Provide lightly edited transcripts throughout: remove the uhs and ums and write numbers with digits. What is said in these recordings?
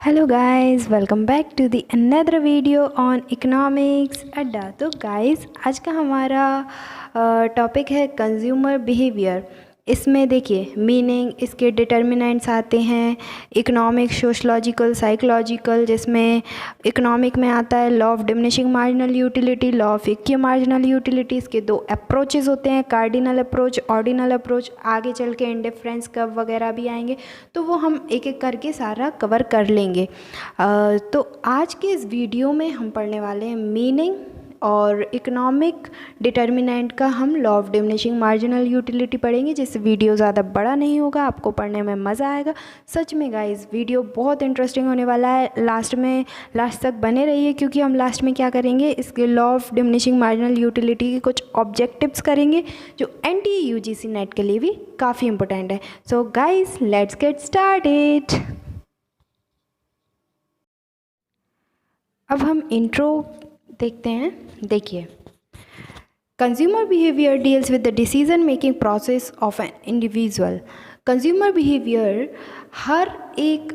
Hello guys, welcome back to the another video on economics Adda. तो guys, आज का हमारा टॉपिक है कंज्यूमर बिहेवियर। इसमें देखिए मीनिंग, इसके डिटर्मिनेंट्स आते हैं इकोनॉमिक, सोशलॉजिकल, साइकोलॉजिकल। जिसमें इकोनॉमिक में आता है law of diminishing marginal utility, law of equi marginal utility. इसके दो अप्रोचेस होते हैं, कार्डिनल अप्रोच, ऑर्डिनल अप्रोच। आगे चल के इंडिफरेंस कर्व वगैरह भी आएंगे, तो वो हम एक एक करके सारा कवर कर लेंगे। तो आज के इस वीडियो में हम पढ़ने वाले हैं मीनिंग और इकोनॉमिक डिटर्मिनेंट का हम law of diminishing marginal utility पढ़ेंगे, जिससे वीडियो ज़्यादा बड़ा नहीं होगा, आपको पढ़ने में मज़ा आएगा। सच में गाइस, वीडियो बहुत इंटरेस्टिंग होने वाला है। लास्ट तक बने रहिए, क्योंकि हम लास्ट में क्या करेंगे, इसके law of diminishing marginal utility के कुछ ऑब्जेक्टिव्स करेंगे जो एनटीए यूजीसी नेट के लिए भी काफ़ी इंपॉर्टेंट है। So guys, let's get started. अब हम इंट्रो देखते हैं। देखिए, consumer behaviour deals with the decision making process of an individual. Consumer behaviour हर एक,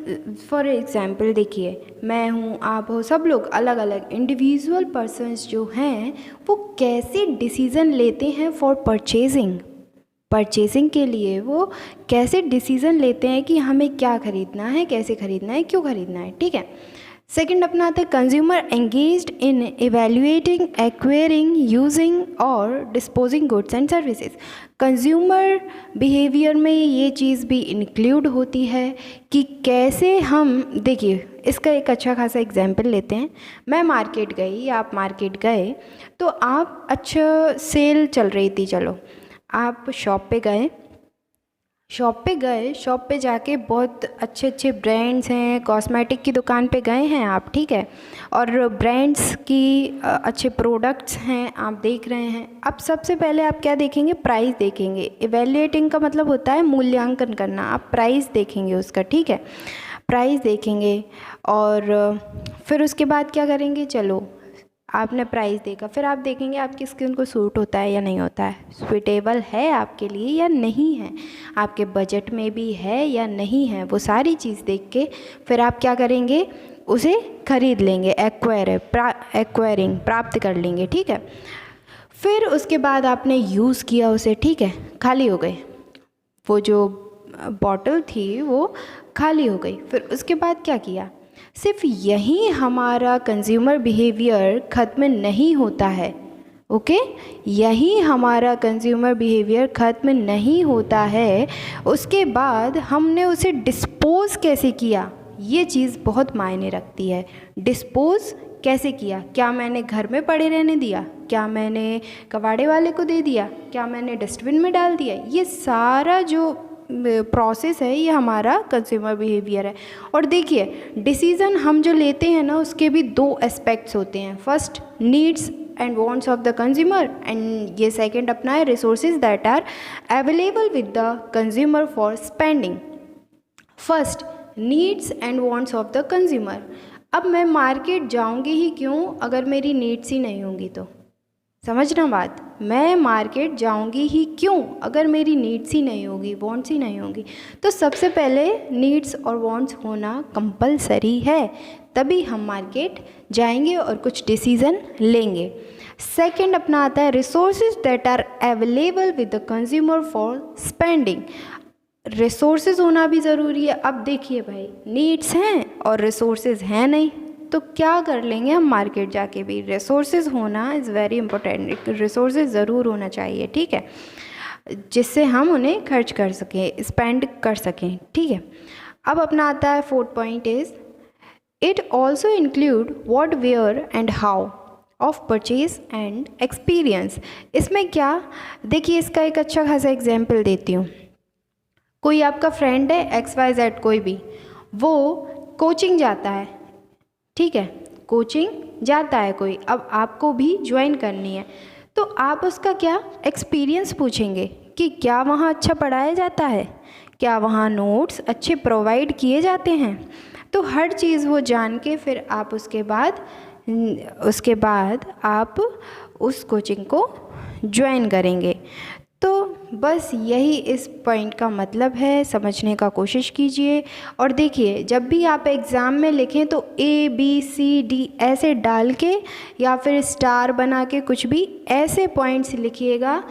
फॉर एग्जांपल देखिए, मैं हूँ, आप हो, सब लोग अलग अलग इंडिविजुअल पर्सन्स जो हैं वो कैसे डिसीज़न लेते हैं फॉर परचेजिंग के लिए। वो कैसे डिसीज़न लेते हैं कि हमें क्या ख़रीदना है, कैसे ख़रीदना है, क्यों ख़रीदना है। ठीक है। सेकेंड अपना आता है consumer engaged in evaluating, acquiring, using और disposing goods and services. Consumer behaviour में ये चीज़ भी इंक्लूड होती है कि कैसे हम, देखिए इसका एक अच्छा खासा एग्जाम्पल लेते हैं। मैं मार्केट गई या आप मार्केट गए, तो आप, अच्छा सेल चल रही थी, चलो आप शॉप पे जाके बहुत अच्छे अच्छे ब्रांड्स हैं, कॉस्मेटिक की दुकान पे गए हैं आप, ठीक है, और ब्रांड्स की अच्छे प्रोडक्ट्स हैं आप देख रहे हैं। अब सबसे पहले आप क्या देखेंगे, प्राइस देखेंगे। इवैल्यूएटिंग का मतलब होता है मूल्यांकन करना। आप प्राइस देखेंगे उसका, ठीक है, प्राइस देखेंगे और फिर उसके बाद क्या करेंगे, चलो आपने प्राइस देखा, फिर आप देखेंगे आपकी स्किन को सूट होता है या नहीं होता है, सूटेबल है आपके लिए या नहीं है, आपके बजट में भी है या नहीं है। वो सारी चीज़ देख के फिर आप क्या करेंगे, उसे ख़रीद लेंगे, एक्वायरिंग, प्राप्त कर लेंगे, ठीक है। फिर उसके बाद आपने यूज़ किया उसे, ठीक है, खाली हो गई, वो जो बॉटल थी वो खाली हो गई। फिर उसके बाद क्या किया, सिर्फ यही हमारा कंज्यूमर बिहेवियर ख़त्म नहीं होता है। ओके, यही हमारा कंज्यूमर बिहेवियर ख़त्म नहीं होता है। उसके बाद हमने उसे डिस्पोज़ कैसे किया, ये चीज़ बहुत मायने रखती है। डिस्पोज़ कैसे किया, क्या मैंने घर में पड़े रहने दिया, क्या मैंने कबाड़े वाले को दे दिया, क्या मैंने डस्टबिन में डाल दिया, ये सारा जो प्रोसेस है ये हमारा कंज्यूमर बिहेवियर है। और देखिए, डिसीज़न हम जो लेते हैं ना, उसके भी दो एस्पेक्ट्स होते हैं। First, needs and wants of the consumer, and ये सेकंड अपना है, resources that are available with the consumer for spending. First, needs and wants of the consumer. अब मैं मार्केट जाऊंगी ही क्यों अगर मेरी नीड्स ही नहीं होंगी तो, समझना बात, मैं मार्केट जाऊंगी ही क्यों अगर मेरी नीड्स ही नहीं होगी, वांट्स ही नहीं होंगी। तो सबसे पहले नीड्स और वांट्स होना कंपलसरी है, तभी हम मार्केट जाएंगे और कुछ डिसीज़न लेंगे। सेकंड अपना आता है resources that are available with the consumer for spending. Resources होना भी ज़रूरी है। अब देखिए भाई, नीड्स हैं और रिसोर्सेज हैं नहीं, तो क्या कर लेंगे हम मार्केट जाके भी। रिसोर्सेज होना इज़ वेरी इंपॉर्टेंट, रिसोर्सेज ज़रूर होना चाहिए, ठीक है, जिससे हम उन्हें खर्च कर सकें, स्पेंड कर सकें, ठीक है। अब अपना आता है fourth point is it also include what, where and how of purchase and experience. इसमें क्या, देखिए इसका एक अच्छा खासा एग्जाम्पल देती हूँ। कोई आपका फ्रेंड है XYZ, कोई भी, वो कोचिंग जाता है, ठीक है, कोचिंग जाता है कोई, अब आपको भी ज्वाइन करनी है, तो आप उसका क्या एक्सपीरियंस पूछेंगे कि क्या वहाँ अच्छा पढ़ाया जाता है, क्या वहाँ नोट्स अच्छे प्रोवाइड किए जाते हैं। तो हर चीज़ वो जान के फिर आप उसके बाद आप उस कोचिंग को ज्वाइन करेंगे। तो बस यही इस पॉइंट का मतलब है, समझने का कोशिश कीजिए। और देखिए, जब भी आप एग्ज़ाम में लिखें तो ABCD ऐसे डाल के या फिर स्टार बना के कुछ भी ऐसे पॉइंट्स लिखिएगा,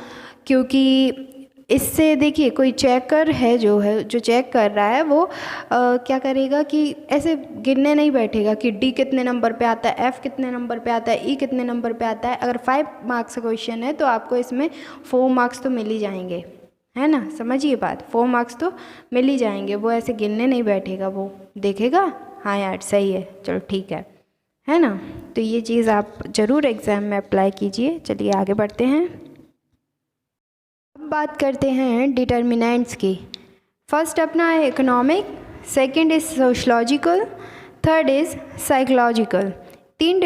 क्योंकि इससे देखिए कोई चेकर है जो चेक कर रहा है वो क्या करेगा कि ऐसे गिनने नहीं बैठेगा कि D कितने नंबर पे आता है, F कितने नंबर पे आता है, E कितने नंबर पे आता है। अगर 5 मार्क्स का क्वेश्चन है तो आपको इसमें 4 मार्क्स तो मिल ही जाएंगे, है ना। समझिए बात, 4 मार्क्स तो मिल ही जाएंगे। वो ऐसे गिनने नहीं बैठेगा, वो देखेगा हाँ यार सही है, चलो ठीक है ना। तो ये चीज़ आप ज़रूर एग्ज़ाम में अप्लाई कीजिए। चलिए आगे बढ़ते हैं। अब बात करते हैं डिटर्मिनेंट्स की। फर्स्ट अपना है economic, second is sociological, third is psychological. तीन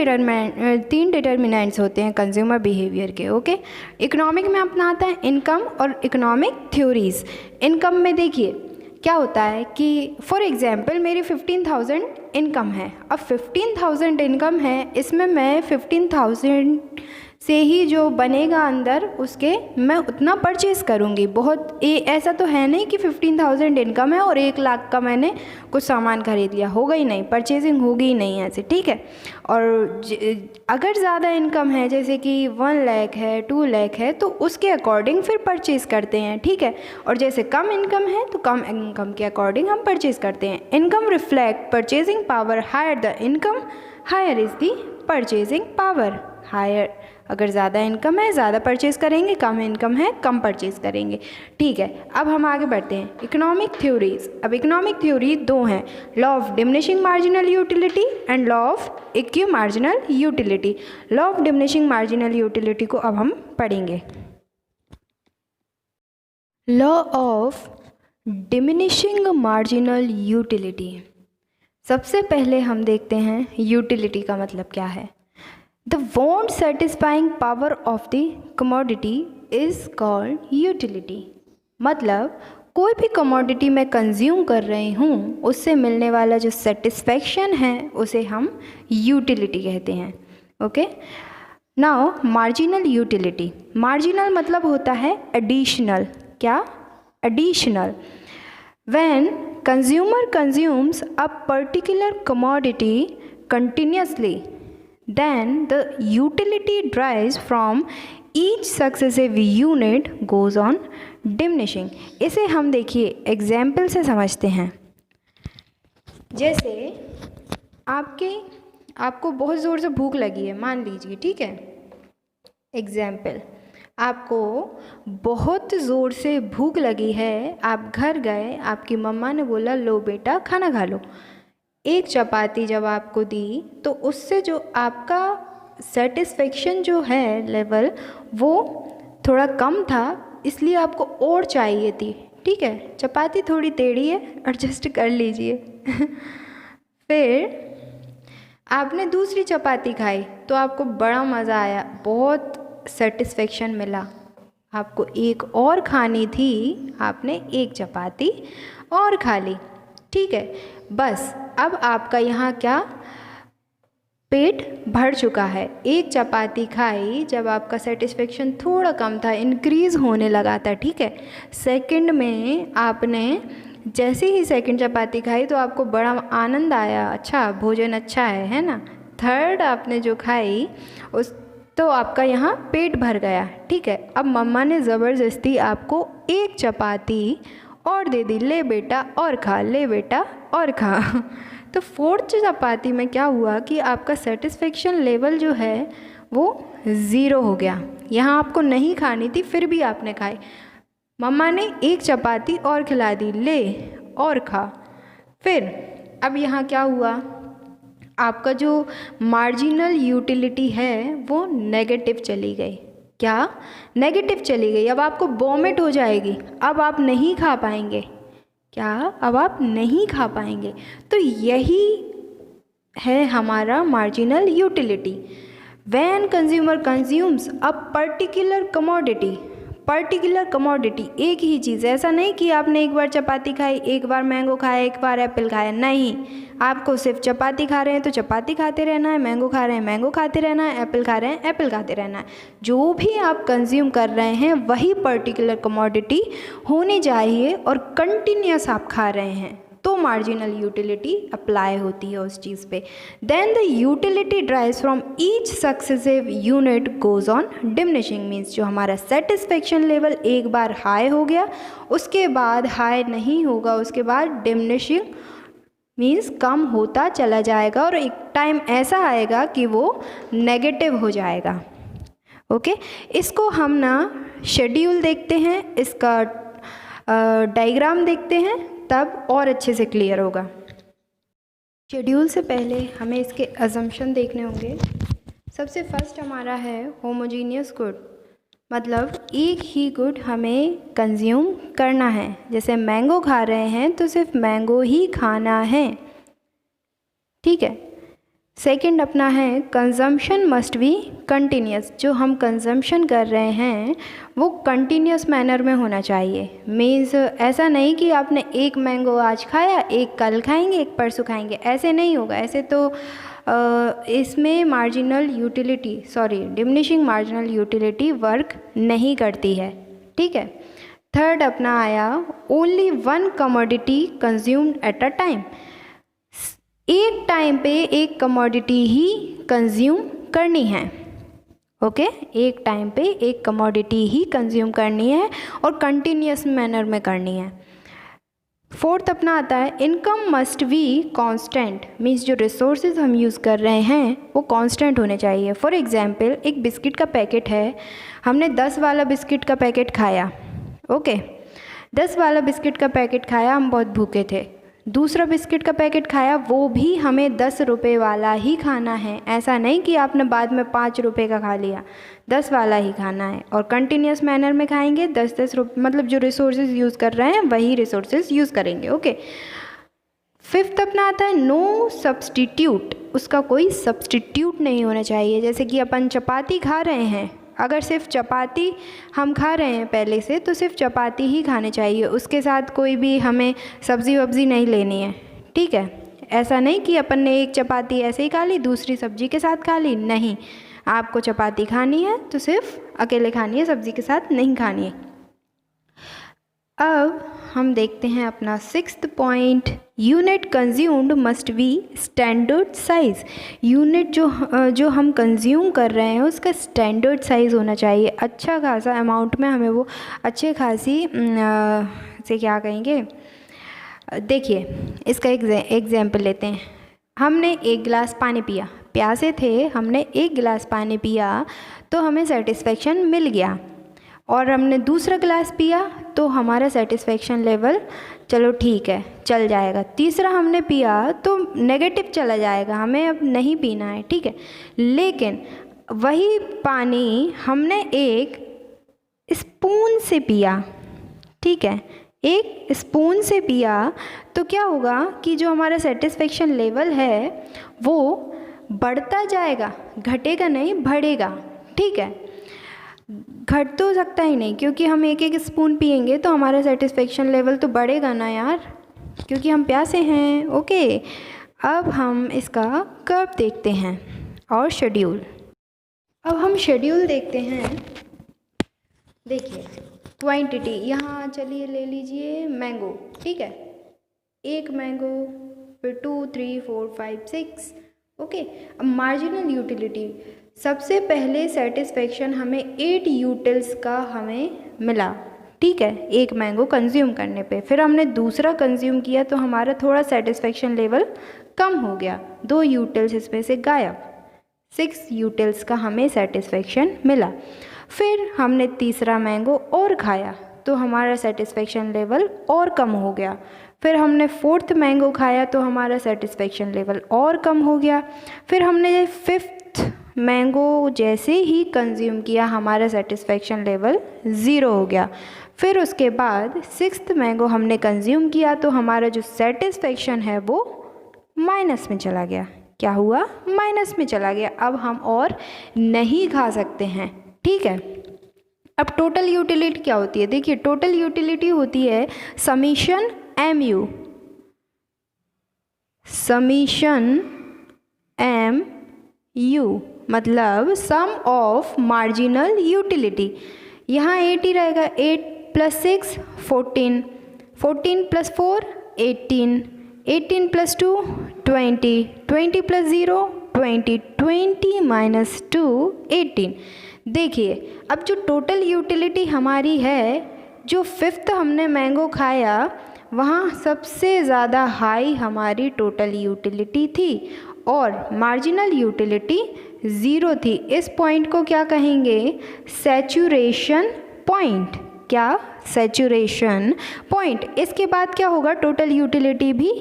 डिटर्मिनेंट्स होते हैं कंज्यूमर बिहेवियर के। ओके, इकोनॉमिक में अपना आता है इनकम और इकोनॉमिक थ्योरीज। इनकम में देखिए क्या होता है कि फॉर एग्जांपल मेरी 15,000 इनकम है। अब 15,000 इनकम है, इसमें मैं 15,000 से ही जो बनेगा अंदर उसके मैं उतना परचेज़ करूँगी। बहुत ऐसा तो है नहीं कि 15,000 इनकम है और 1 लाख का मैंने कुछ सामान खरीद लिया, होगा ही नहीं, परचेजिंग होगी ही नहीं ऐसे, ठीक है। और अगर ज़्यादा इनकम है जैसे कि 1 लाख है, 2 लाख है, तो उसके अकॉर्डिंग फिर परचेज़ करते हैं, ठीक है। और जैसे कम इनकम है तो कम इनकम के अकॉर्डिंग हम परचेज़ करते हैं। Income reflect purchasing power, higher the income higher is the purchasing power. Higher अगर ज़्यादा इनकम है ज़्यादा परचेज़ करेंगे, कम इनकम है कम परचेज़ करेंगे, ठीक है। अब हम आगे बढ़ते हैं इकोनॉमिक थ्योरीज। अब इकोनॉमिक थ्योरी 2 हैं, law of diminishing marginal utility and law of equi marginal utility. Law of diminishing marginal utility को अब हम पढ़ेंगे। Law of diminishing marginal utility, सबसे पहले हम देखते हैं यूटिलिटी का मतलब क्या है। The want satisfying power of the commodity is called utility। मतलब कोई भी कमोडिटी मैं कंज्यूम कर रही हूँ उससे मिलने वाला जो सेटिस्फैक्शन है उसे हम यूटिलिटी कहते हैं। Okay, now marginal utility. Marginal मतलब होता है एडिशनल। क्या? Additional. When consumer consumes a particular commodity continuously, then the utility derives from each successive unit goes on diminishing। इसे हम देखिए एग्जाम्पल से समझते हैं। जैसे आपको बहुत ज़ोर से भूख लगी है, मान लीजिए, ठीक है। एग्जाम्पल, आपको बहुत ज़ोर से भूख लगी है, आप घर गए, आपकी मम्मा ने बोला लो बेटा खाना खा लो। 1 चपाती जब आपको दी तो उससे जो आपका सेटिस्फेक्शन जो है लेवल वो थोड़ा कम था, इसलिए आपको और चाहिए थी, ठीक है। चपाती थोड़ी टेढ़ी है, एडजस्ट कर लीजिए। फिर आपने दूसरी चपाती खाई तो आपको बड़ा मज़ा आया, बहुत सेटिस्फेक्शन मिला, आपको एक और खानी थी, आपने 1 चपाती और खा ली, ठीक है। बस अब आपका यहाँ क्या, पेट भर चुका है। 1 चपाती खाई जब आपका सेटिस्फेक्शन थोड़ा कम था, इंक्रीज़ होने लगा था, ठीक है। सेकंड में आपने जैसे ही सेकंड चपाती खाई तो आपको बड़ा आनंद आया, अच्छा भोजन अच्छा है ना। थर्ड आपने जो खाई उस तो आपका यहाँ पेट भर गया, ठीक है। अब मम्मा ने ज़बरदस्ती आपको 1 चपाती और दे दी, ले बेटा और खा, ले बेटा और खा। तो 4th चपाती में क्या हुआ कि आपका सेटिस्फेक्शन लेवल जो है वो 0 हो गया। यहाँ आपको नहीं खानी थी फिर भी आपने खाई, मम्मा ने 1 चपाती और खिला दी, ले और खा। फिर अब यहाँ क्या हुआ, आपका जो मार्जिनल यूटिलिटी है वो नेगेटिव चली गई। क्या? नेगेटिव चली गई। अब आपको वॉमिट हो जाएगी, अब आप नहीं खा पाएंगे। क्या? अब आप नहीं खा पाएंगे। तो यही है हमारा marginal utility. When consumer consumes a particular commodity, particular commodity, एक ही चीज़, ऐसा नहीं कि आपने एक बार चपाती खाई, एक बार मैंगो खाया, एक बार एप्पल खाया, नहीं, आपको सिर्फ चपाती खा रहे हैं तो चपाती खाते रहना है, मैंगो खा रहे हैं मैंगो खाते रहना है, एप्पल खा रहे हैं एप्पल खाते रहना है। जो भी आप कंज्यूम कर रहे हैं वही पर्टिकुलर कमोडिटी होनी चाहिए और कंटिन्यूस आप खा रहे हैं तो मार्जिनल यूटिलिटी अप्लाई होती है उस चीज़ पे। Then the utility drives from each successive unit goes on diminishing, means जो हमारा सेटिस्फेक्शन लेवल एक बार हाई हो गया उसके बाद हाई नहीं होगा, उसके बाद डिमिनिशिंग मीन्स कम होता चला जाएगा और एक टाइम ऐसा आएगा कि वो नेगेटिव हो जाएगा। ओके, इसको हम ना शेड्यूल देखते हैं, इसका डायग्राम देखते हैं, तब और अच्छे से क्लियर होगा। शेड्यूल से पहले हमें इसके अजम्पशन देखने होंगे। सबसे फर्स्ट हमारा है होमोजीनियस गुड, मतलब एक ही गुड हमें कंज्यूम करना है। जैसे मैंगो खा रहे हैं तो सिर्फ मैंगो ही खाना है, ठीक है। सेकंड अपना है कंजम्पशन मस्ट बी कंटिन्यूस, जो हम कंजम्पशन कर रहे हैं वो कंटिन्यूस मैनर में होना चाहिए। मीन्स ऐसा नहीं कि आपने एक मैंगो आज खाया, एक कल खाएंगे, एक परसों खाएंगे, ऐसे नहीं होगा। ऐसे तो इसमें marginal utility diminishing marginal utility work नहीं करती है, ठीक है। थर्ड अपना आया only one commodity consumed at a time, एक टाइम पे एक कमोडिटी ही कंज्यूम करनी है। ओके, एक टाइम पे एक कमोडिटी ही कंज्यूम करनी है और कंटिन्यूस मैनर में करनी है। फोर्थ अपना आता है income must be constant, means जो रिसोर्सेज हम यूज़ कर रहे हैं वो कांस्टेंट होने चाहिए। फॉर एग्जांपल एक बिस्किट का पैकेट है, हमने 10 वाला बिस्किट का पैकेट खाया, ओके, 10 वाला बिस्किट का पैकेट खाया, हम बहुत भूखे थे। दूसरा बिस्किट का पैकेट खाया, वो भी हमें 10 रुपये वाला ही खाना है। ऐसा नहीं कि आपने बाद में 5 रुपये का खा लिया, 10 वाला ही खाना है और कंटिन्यूस मैनर में खाएंगे। 10-10 रुपये, मतलब जो रिसोर्सेज यूज़ कर रहे हैं वही रिसोर्सेज यूज़ करेंगे। ओके, फिफ्थ अपना आता है नो सब्सटीट्यूट, उसका कोई सब्सटीट्यूट नहीं होना चाहिए। जैसे कि अपन चपाती खा रहे हैं, अगर सिर्फ चपाती हम खा रहे हैं पहले से तो सिर्फ चपाती ही खाने चाहिए, उसके साथ कोई भी हमें सब्ज़ी वब्ज़ी नहीं लेनी है, ठीक है। ऐसा नहीं कि अपन ने एक चपाती ऐसे ही खा ली, दूसरी सब्ज़ी के साथ खा ली, नहीं, आपको चपाती खानी है तो सिर्फ अकेले खानी है, सब्ज़ी के साथ नहीं खानी है। अब हम देखते हैं अपना 6th point, unit consumed must be standard size, unit जो हम कंज्यूम कर रहे हैं उसका स्टैंडर्ड साइज़ होना चाहिए। अच्छा खासा अमाउंट में हमें वो अच्छे खासी से क्या कहेंगे, देखिए इसका एग्जाम्पल लेते हैं। हमने 1 गिलास पानी पिया, प्यासे थे, हमने 1 गिलास पानी पिया तो हमें सेटिस्फेक्शन मिल गया, और हमने दूसरा गिलास पिया तो हमारा सेटिस्फेक्शन लेवल चलो ठीक है चल जाएगा। तीसरा हमने पिया तो नेगेटिव चला जाएगा, हमें अब नहीं पीना है, ठीक है। लेकिन वही पानी हमने एक स्पून से पिया, ठीक है, एक स्पून से पिया तो क्या होगा कि जो हमारा सेटिस्फेक्शन लेवल है वो बढ़ता जाएगा, घटेगा नहीं, बढ़ेगा, ठीक है। घट तो सकता ही नहीं, क्योंकि हम एक एक स्पून पिएंगे तो हमारा सेटिस्फेक्शन लेवल तो बढ़ेगा ना यार, क्योंकि हम प्यासे हैं। ओके, अब हम इसका कर्व देखते हैं और शेड्यूल। अब हम शेड्यूल देखते हैं। देखिए क्वांटिटी, यहाँ चलिए ले लीजिए मैंगो, ठीक है, 1 मैंगो, फिर 2 3 4 5 6। ओके, अब मार्जिनल यूटिलिटी, सबसे पहले सेटिस्फेक्शन हमें 8 यूटिल्स का हमें मिला, ठीक है, 1 मैंगो कंज्यूम करने पे। फिर हमने दूसरा कंज्यूम किया तो हमारा थोड़ा सेटिस्फेक्शन लेवल कम हो गया, 2 यूटिल्स इसमें से गायब, 6 यूटिल्स का हमें सेटिस्फेक्शन मिला। फिर हमने तीसरा मैंगो और खाया तो हमारा सेटिस्फेक्शन लेवल और कम हो गया। फिर हमने 4th मैंगो खाया तो हमारा सेटिस्फेक्शन लेवल और कम हो गया। फिर हमने 5th मैंगो जैसे ही कंज्यूम किया हमारा सेटिस्फेक्शन लेवल 0 हो गया। फिर उसके बाद 6th मैंगो हमने कंज्यूम किया तो हमारा जो सेटिस्फेक्शन है वो माइनस में चला गया। क्या हुआ? माइनस में चला गया। अब हम और नहीं खा सकते हैं, ठीक है। अब टोटल यूटिलिटी क्या होती है? देखिए टोटल यूटिलिटी होती है summation M U, summation M U मतलब सम ऑफ मार्जिनल यूटिलिटी। यहाँ 8 ही रहेगा, 8 + 6 14, 14 + 4 18, 18 + 2 20, 20 + 0 20, 20 - 2 18। देखिए अब जो टोटल यूटिलिटी हमारी है, जो 5th हमने मैंगो खाया वहाँ सबसे ज़्यादा हाई हमारी टोटल यूटिलिटी थी और मार्जिनल यूटिलिटी 0 थी। इस पॉइंट को क्या कहेंगे? Saturation point. क्या? Saturation point. इसके बाद क्या होगा? टोटल यूटिलिटी भी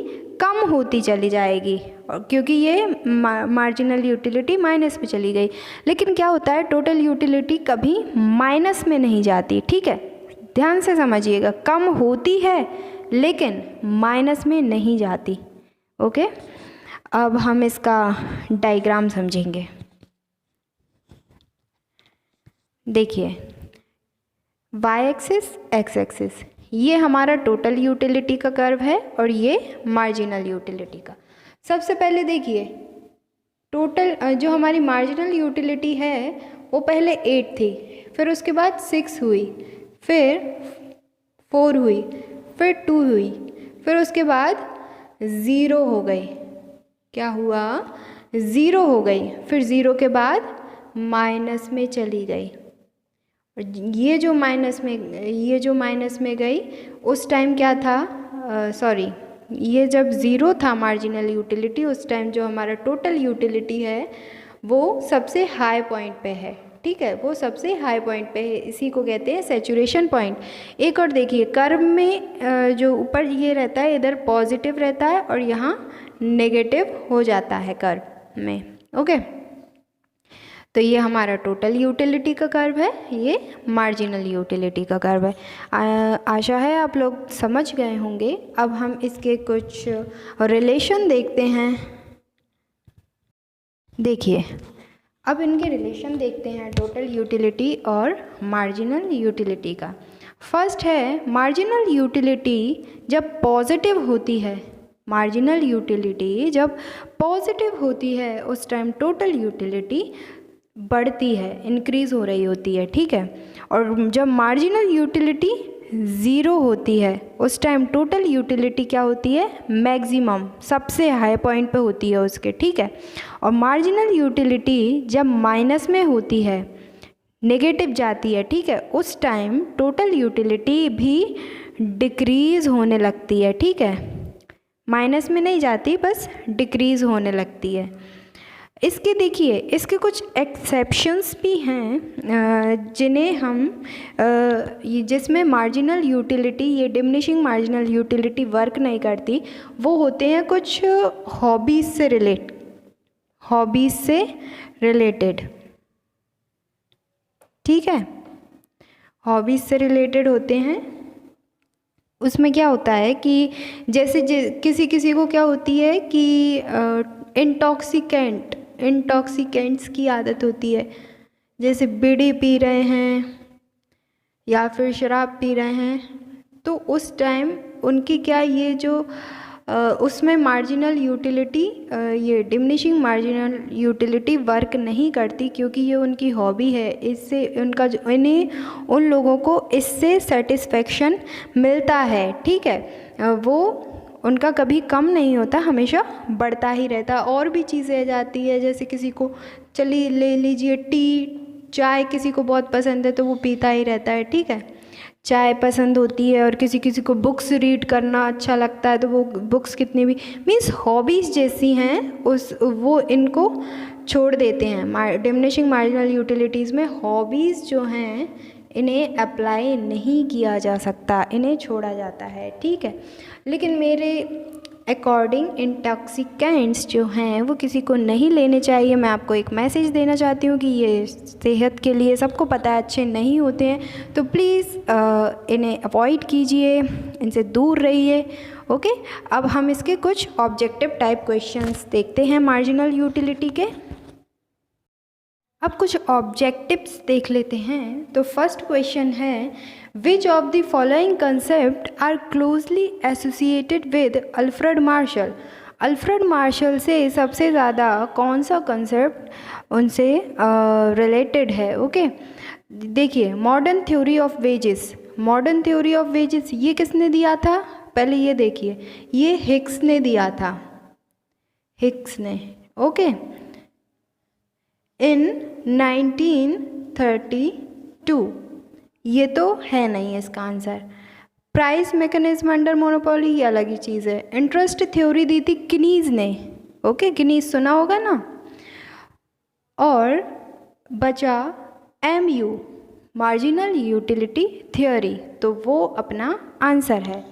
कम होती चली जाएगी और क्योंकि ये मार्जिनल यूटिलिटी माइनस में चली गई। लेकिन क्या होता है, टोटल यूटिलिटी कभी माइनस में नहीं जाती। ठीक है, ध्यान से समझिएगा, कम होती है लेकिन माइनस में नहीं जाती। ओके, अब हम इसका डायग्राम समझेंगे। देखिए y एक्सिस x एक्सिस, ये हमारा टोटल यूटिलिटी का कर्व है और ये मार्जिनल यूटिलिटी का। सबसे पहले देखिए टोटल जो हमारी मार्जिनल यूटिलिटी है वो पहले 8 थी, फिर उसके बाद 6 हुई, फिर 4 हुई, फिर 2 हुई, फिर उसके बाद 0 हो गई। क्या हुआ? 0 हो गई। फिर 0 के बाद माइनस में चली गई। ये जो माइनस में गई उस टाइम क्या था? सॉरी, ये जब 0 था मार्जिनल यूटिलिटी, उस टाइम जो हमारा टोटल यूटिलिटी है वो सबसे हाई पॉइंट पे है। ठीक है, वो सबसे हाई पॉइंट पे है, इसी को कहते हैं सैचुरेशन पॉइंट। एक और देखिए कर्व में जो ऊपर ये रहता है इधर पॉजिटिव रहता है और यहाँ नेगेटिव हो जाता है कर्व में। ओके, तो ये हमारा टोटल यूटिलिटी का कर्व है, ये मार्जिनल यूटिलिटी का कर्व है। आशा है आप लोग समझ गए होंगे। अब हम इसके कुछ रिलेशन देखते हैं। देखिए अब इनके रिलेशन देखते हैं टोटल यूटिलिटी और मार्जिनल यूटिलिटी का। फर्स्ट है मार्जिनल यूटिलिटी जब पॉजिटिव होती है, मार्जिनल यूटिलिटी जब पॉजिटिव होती है उस टाइम टोटल यूटिलिटी बढ़ती है, इंक्रीज़ हो रही होती है। ठीक है, और जब मार्जिनल यूटिलिटी 0 होती है उस टाइम टोटल यूटिलिटी क्या होती है? मैक्सिमम, सबसे हाई पॉइंट पे होती है उसके। ठीक है, और मार्जिनल यूटिलिटी जब माइनस में होती है, नेगेटिव जाती है, ठीक है, उस टाइम टोटल यूटिलिटी भी डिक्रीज़ होने लगती है। ठीक है, माइनस में नहीं जाती, बस डिक्रीज़ होने लगती है। इसके देखिए इसके कुछ एक्सेप्शंस भी हैं जिन्हें हम जिसमें मार्जिनल यूटिलिटी, ये डिमिनिशिंग मार्जिनल यूटिलिटी वर्क नहीं करती। वो होते हैं कुछ हॉबीज़ से रिलेटेड। ठीक है, हॉबीज़ से रिलेटेड होते हैं। उसमें क्या होता है कि जैसे किसी को क्या होती है कि इंटॉक्सिकेंट्स की आदत होती है, जैसे बीड़ी पी रहे हैं या फिर शराब पी रहे हैं, तो उस टाइम उनकी क्या ये जो उसमें मार्जिनल यूटिलिटी, ये डिमिनिशिंग मार्जिनल यूटिलिटी वर्क नहीं करती क्योंकि ये उनकी हॉबी है। इससे इन्हें उन लोगों को इससे सेटिस्फेक्शन मिलता है। ठीक है, वो उनका कभी कम नहीं होता, हमेशा बढ़ता ही रहता। और भी चीज़ें जाती है, जैसे किसी को चलिए ले लीजिए टी, चाय किसी को बहुत पसंद है तो वो पीता ही रहता है। ठीक है, चाय पसंद होती है। और किसी को बुक्स रीड करना अच्छा लगता है तो वो बुक्स कितनी भी मीन्स हॉबीज़ जैसी हैं वो इनको छोड़ देते हैं। डिमिनिशिंग मार्जिनल यूटिलिटीज़ में हॉबीज़ जो हैं इन्हें अप्लाई नहीं किया जा सकता, इन्हें छोड़ा जाता है। ठीक है, लेकिन मेरे अकॉर्डिंग इंटॉक्सिकेंट्स जो हैं वो किसी को नहीं लेने चाहिए। मैं आपको एक मैसेज देना चाहती हूँ कि ये सेहत के लिए सबको पता है अच्छे नहीं होते हैं, तो प्लीज़ इन्हें अवॉइड कीजिए, इनसे दूर रहिए। ओके, अब हम इसके कुछ ऑब्जेक्टिव टाइप क्वेश्चंस देखते हैं मार्जिनल यूटिलिटी के। अब कुछ ऑब्जेक्टिव्स देख लेते हैं। तो फर्स्ट क्वेश्चन है, which of the following concept are closely associated with Alfred Marshall. Alfred Marshall से सबसे ज़्यादा कौन सा कंसेप्ट उनसे रिलेटेड है। ओके देखिए, modern theory of wages. Modern theory of wages ये किसने दिया था, पहले ये देखिए, ये हिक्स ने दिया था, हिक्स ने। Okay in 1932। ये तो है नहीं इसका answer. Price mechanism under monopoly ये अलग ही चीज़ है। इंटरेस्ट थ्योरी दी थी किनीज ने। ओके किनीज सुना होगा ना। और बचा MU मार्जिनल यूटिलिटी थ्योरी, तो वो अपना आंसर है।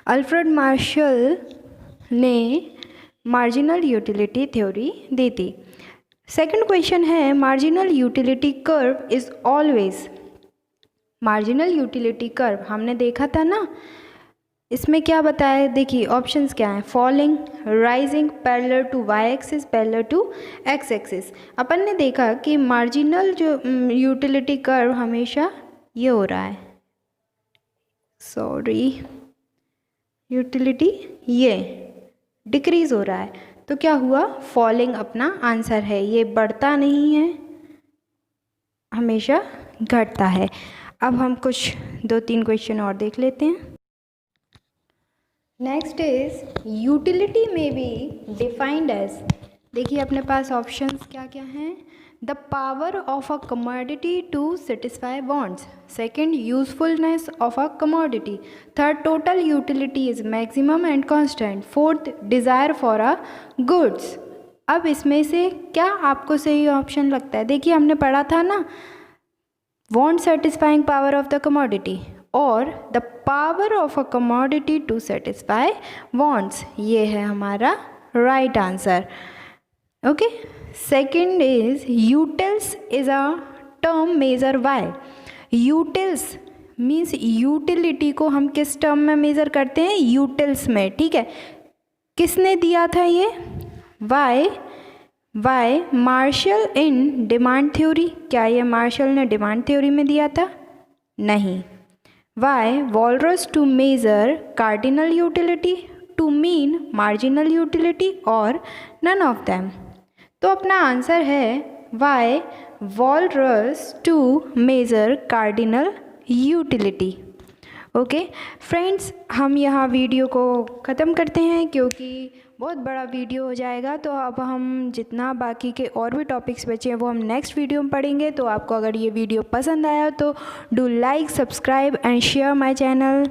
अल्फ्रेड मार्शल ने मार्जिनल यूटिलिटी थ्योरी दी थी। सेकंड क्वेश्चन है, marginal utility curve is always. Marginal utility curve हमने देखा था ना, इसमें क्या बताया, देखिए ऑप्शंस क्या हैं, falling, rising, parallel to Y axis, parallel to X axis. अपन ने देखा कि मार्जिनल जो यूटिलिटी कर्व हमेशा ये हो रहा है, सॉरी यूटिलिटी ये डिक्रीज हो रहा है, तो क्या हुआ, फॉलिंग अपना आंसर है। ये बढ़ता नहीं है, हमेशा घटता है। अब हम कुछ 2-3 क्वेश्चन और देख लेते हैं। Next is utility may be defined as. देखिए अपने पास ऑप्शंस क्या क्या हैं, the power of a commodity to satisfy wants, second usefulness of a commodity, third total utility is maximum and constant, fourth desire for a goods. अब इसमें से क्या आपको सही ऑप्शन लगता है, देखिए हमने पढ़ा था ना, want satisfying power of the commodity और the power of a commodity to satisfy wants, ये है हमारा right answer। okay second is utils is a term measure by। utils means utility को हम किस टर्म में मेज़र करते हैं, utils में, ठीक है। किसने दिया था ये, by Marshall in demand theory, क्या ये मार्शल ने डिमांड थ्योरी में दिया था, नहीं। By Walras to measure cardinal utility, to mean marginal utility और नन ऑफ देम। तो अपना आंसर है by Walras to measure cardinal utility. Okay friends, हम यहाँ वीडियो को ख़त्म करते हैं क्योंकि बहुत बड़ा वीडियो हो जाएगा। तो अब हम जितना बाकी के और भी टॉपिक्स बचे हैं वो हम नेक्स्ट वीडियो में पढ़ेंगे। तो आपको अगर ये वीडियो पसंद आया तो do like, subscribe and share my channel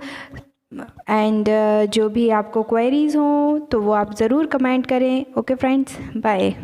and जो भी आपको क्वेरीज़ हों तो वो आप ज़रूर कमेंट करें। Okay friends, bye.